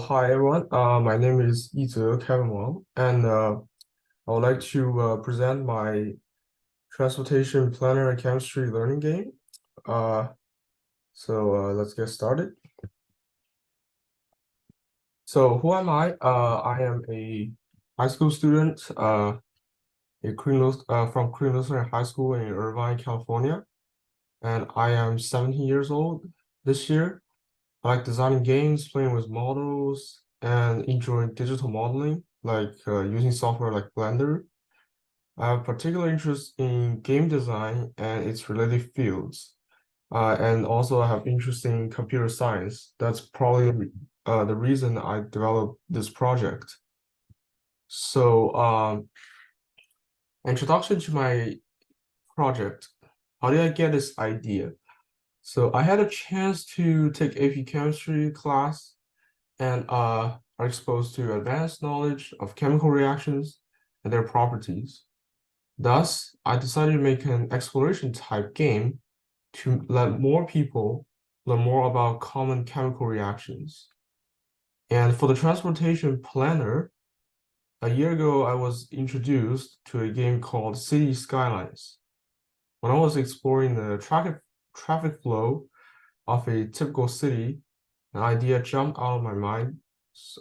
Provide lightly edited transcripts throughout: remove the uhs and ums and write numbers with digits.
Hi everyone. My name is Yize Kevin Wang, and I would like to present my transportation planner and chemistry learning game. Uh, let's get started. So who am I? I am a high school student, from Queen Lutheran High School in Irvine, California, and I am 17 years old this year. I like designing games, playing with models, and enjoying digital modeling, like using software like Blender. I have particular interest in game design and its related fields. And also I have interest in computer science. That's probably the reason I developed this project. So, introduction to my project. How did I get this idea? So I had a chance to take AP chemistry class and are exposed to advanced knowledge of chemical reactions and their properties. Thus, I decided to make an exploration type game to let more people learn more about common chemical reactions. And for the transportation planner, a year ago, I was introduced to a game called City Skylines. When I was exploring the traffic flow of a typical city, an idea jumped out of my mind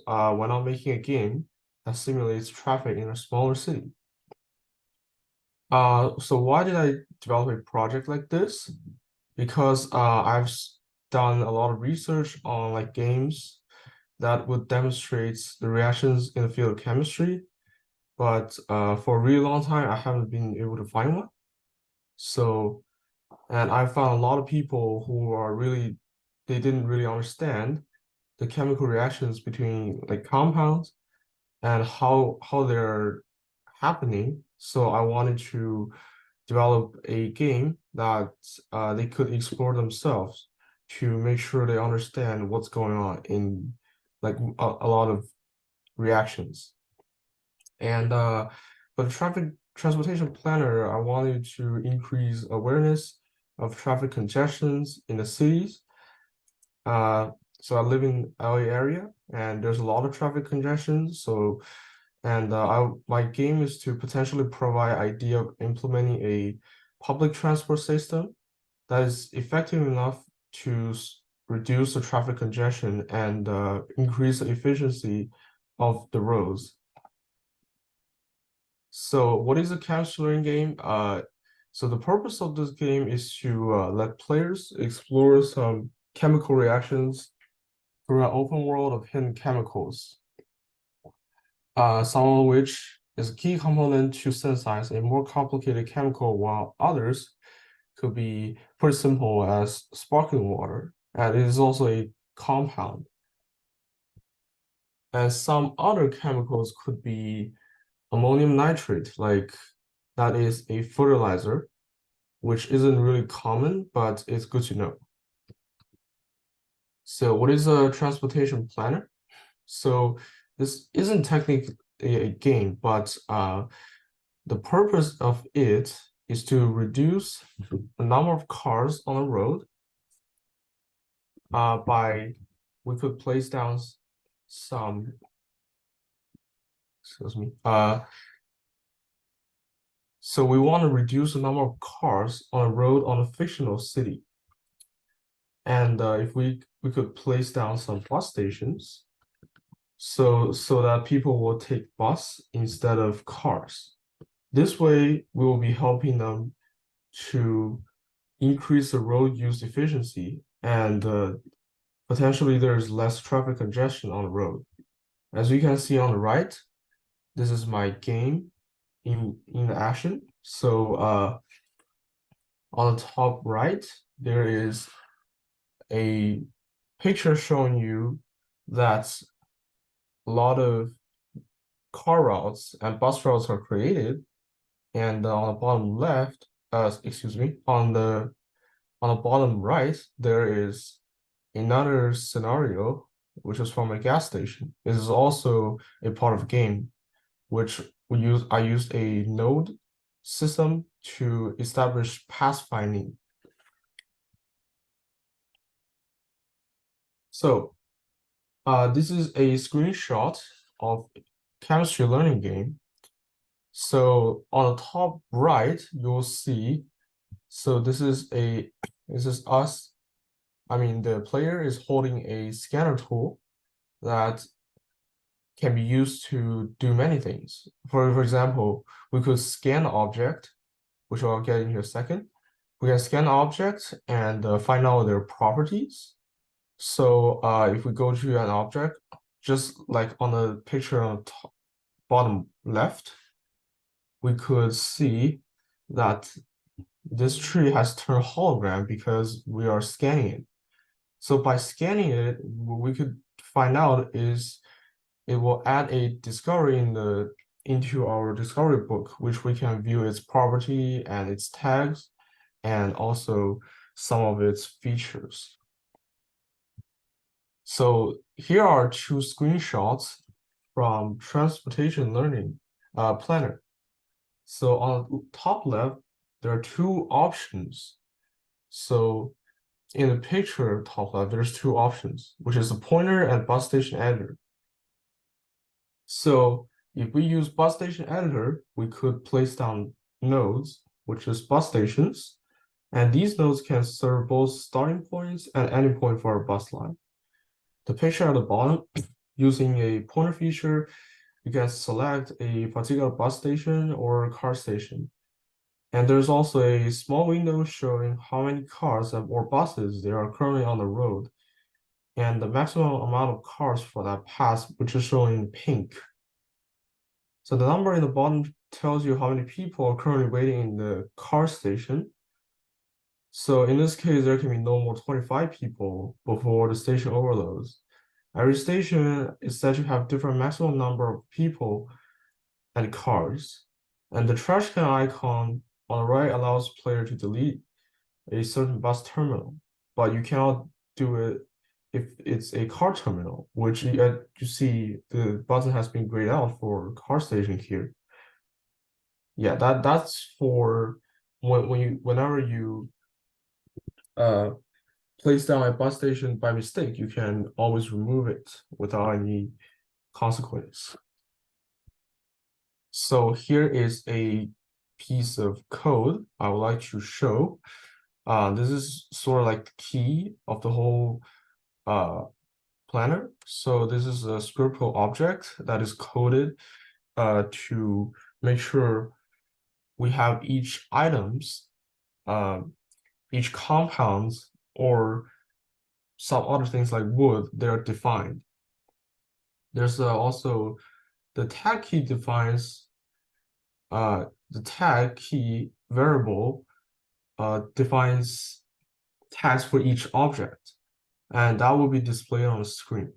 when I'm making a game that simulates traffic in a smaller city. So why did I develop a project like this? Because I've done a lot of research on like games that would demonstrate the reactions in the field of chemistry, but for a really long time I haven't been able to find one. So, and I found a lot of people who are they didn't really understand the chemical reactions between like compounds and how they're happening. So I wanted to develop a game that they could explore themselves to make sure they understand what's going on in like a lot of reactions. And for the transportation planner, I wanted to increase awareness of traffic congestions in the cities. Uh, so I live in LA area, and there's a lot of traffic congestion. So, and my game is to potentially provide idea of implementing a public transport system that is effective enough to reduce the traffic congestion and increase the efficiency of the roads. So, what is a chemistry learning game? So the purpose of this game is to let players explore some chemical reactions through an open world of hidden chemicals, some of which is a key component to synthesize a more complicated chemical, while others could be pretty simple as sparkling water, and it is also a compound. And some other chemicals could be ammonium nitrate, like that is a fertilizer, which isn't really common, but it's good to know. So what is a transportation planner? So this isn't technically a game, but the purpose of it is to reduce the number of cars on the road by we could place down some, excuse me, so we want to reduce the number of cars on a road on a fictional city. And if we could place down some bus stations, so that people will take bus instead of cars. This way, we will be helping them to increase the road use efficiency, and potentially there's less traffic congestion on the road. As you can see on the right, this is my game in action. So on the top right, there is a picture showing you that a lot of car routes and bus routes are created, and on the bottom left, excuse me, on the bottom right, there is another scenario, which is from a gas station. This is also a part of the game, which I used a node system to establish pathfinding. So This is a screenshot of chemistry learning game. So on the top right, you'll see, so this is us. I mean, the player is holding a scanner tool that can be used to do many things. For example, we could scan an object, which I'll get in here a second. We can scan objects and find out their properties. So if we go to an object, just like on the picture on the top, bottom left, we could see that this tree has turned hologram because we are scanning it. So by scanning it, what we could find out is it will add a discovery into our discovery book, which we can view its property and its tags, and also some of its features. So here are two screenshots from transportation learning planner. So on the top left, there are two options. So in the picture top left, there's two options, which is a pointer and bus station editor. So if we use bus station editor, we could place down nodes, which is bus stations, and these nodes can serve both starting points and ending point for our bus line. The picture at the bottom, using a pointer feature, you can select a particular bus station or car station. And there's also a small window showing how many cars or buses there are currently on the road, and the maximum amount of cars for that pass, which is shown in pink. So the number in the bottom tells you how many people are currently waiting in the car station. So in this case, there can be no more 25 people before the station overloads. Every station is said to have different maximum number of people and cars. And the trash can icon on the right allows player to delete a certain bus terminal, but you cannot do it if it's a car terminal, which you see the button has been grayed out for car station here. Yeah, that's for whenever you place down a bus station by mistake, you can always remove it without any consequence. So here is a piece of code I would like to show. This is sort of like the key of the whole planner. So this is a scriptable object that is coded to make sure we have each items, each compounds, or some other things like wood, they're defined. There's also the tag key defines the tag key variable defines tags for each object, and that will be displayed on the screen.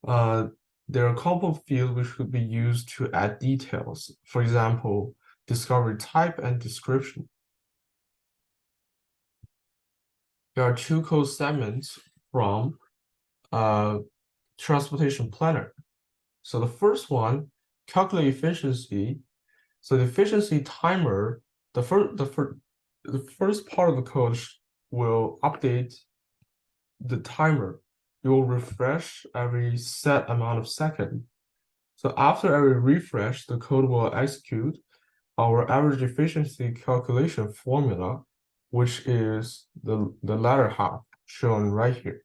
There are a couple of fields which could be used to add details. For example, discovery type and description. There are two code segments from transportation planner. So the first one, calculate efficiency. So the efficiency timer, the first part of the code will update the timer. It will refresh every set amount of second. So after every refresh, the code will execute our average efficiency calculation formula, which is the latter half shown right here.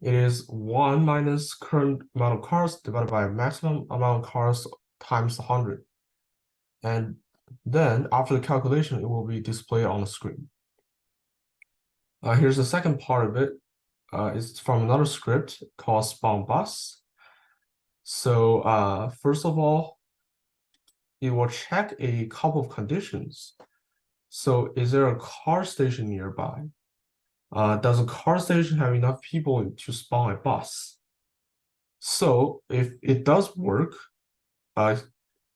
It is 1 minus current amount of cars divided by maximum amount of cars times 100. And then after the calculation, it will be displayed on the screen. Here's the second part of it. It's from another script called spawn bus. So first of all, it will check a couple of conditions. So is there a car station nearby? Does a car station have enough people to spawn a bus? So if it does work, and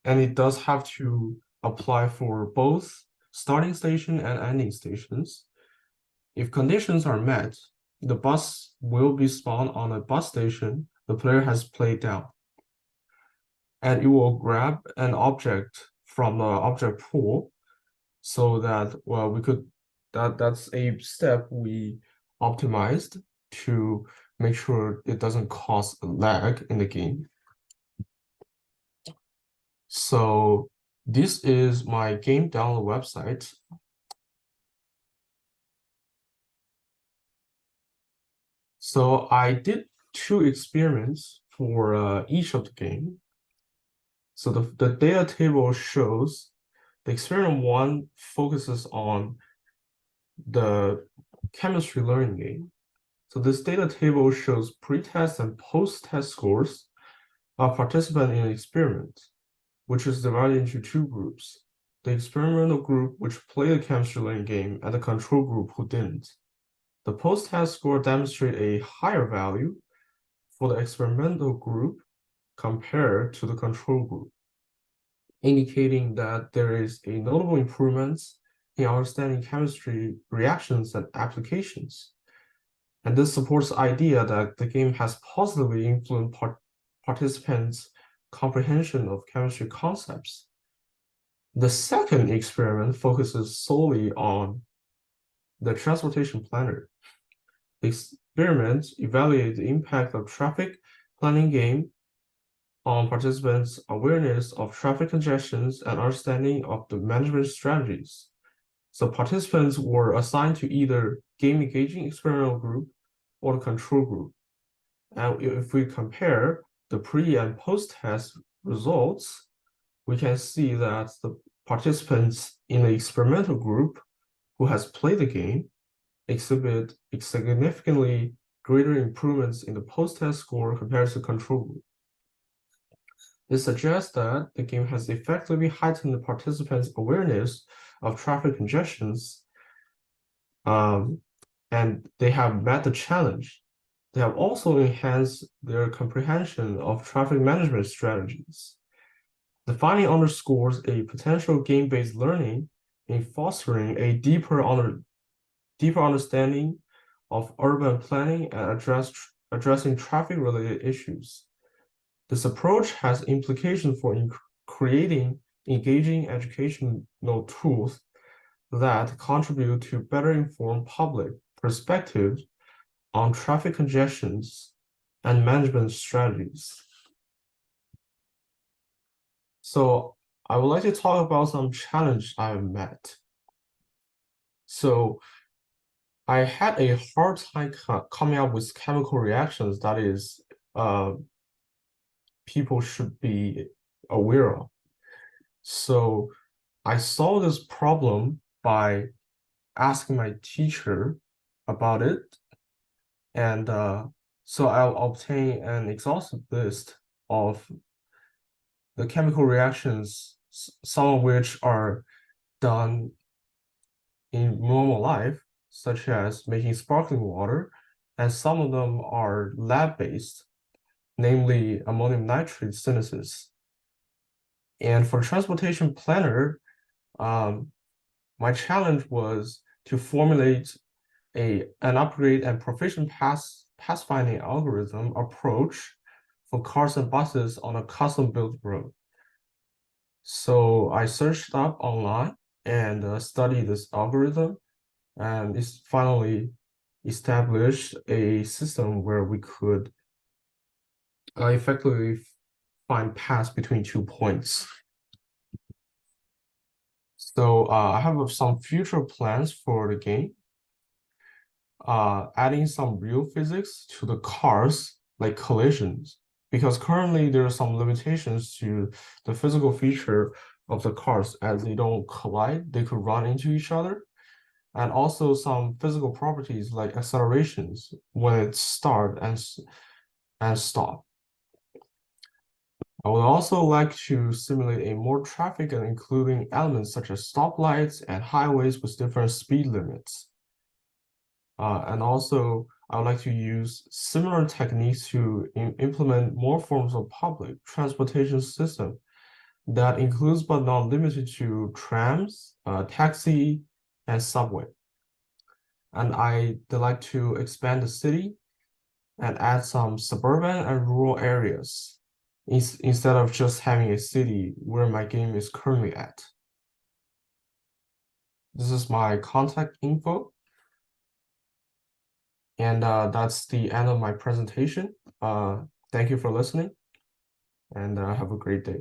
it does have to apply for both starting station and ending stations, if conditions are met, the bus will be spawned on a bus station the player has played down. And it will grab an object from the object pool so that, well, that's a step we optimized to make sure it doesn't cause a lag in the game. So this is my game download website. So I did 2 experiments for each of the game. So the data table shows the experiment 1 focuses on the chemistry learning game. So this data table shows pre-test and post-test scores of participants in the experiment, which is divided into 2 groups. The experimental group, which played the chemistry learning game, and the control group who didn't. The post-test score demonstrate a higher value for the experimental group compared to the control group, indicating that there is a notable improvement in understanding chemistry reactions and applications. And this supports the idea that the game has positively influenced participants' comprehension of chemistry concepts. The second experiment focuses solely on the transportation planner. The experiment evaluates the impact of traffic planning game on participants' awareness of traffic congestions and understanding of the management strategies. So participants were assigned to either game engaging experimental group or the control group. And if we compare the pre and post-test results, we can see that the participants in the experimental group who has played the game exhibit significantly greater improvements in the post-test score compared to the control group. This suggests that the game has effectively heightened the participants' awareness of traffic congestions, and they have met the challenge. They have also enhanced their comprehension of traffic management strategies. The finding underscores a potential game-based learning in fostering a deeper understanding of urban planning and addressing traffic-related issues. This approach has implications for creating engaging educational tools that contribute to better inform public perspectives on traffic congestions and management strategies. So I would like to talk about some challenges I've met. So I had a hard time coming up with chemical reactions that is people should be aware of. So I solved this problem by asking my teacher about it. And so I'll obtain an exhaustive list of the chemical reactions, some of which are done in normal life, such as making sparkling water, and some of them are lab-based, namely ammonium nitrate synthesis. And for transportation planner, my challenge was to formulate an upgrade and proficient pathfinding algorithm approach for cars and buses on a custom-built road. So I searched up online and studied this algorithm, and it's finally established a system where we could effectively find paths between 2 points. So I have some future plans for the game, adding some real physics to the cars, like collisions, because currently there are some limitations to the physical feature of the cars. As they don't collide, they could run into each other, and also some physical properties like accelerations when it start and stop. I would also like to simulate a more traffic and including elements such as stoplights and highways with different speed limits. And also, I would like to use similar techniques to implement more forms of public transportation system that includes but not limited to trams, taxi, and subway. And I'd like to expand the city and add some suburban and rural areas instead of just having a city where my game is currently at. This is my contact info. And that's the end of my presentation. Thank you for listening, and have a great day.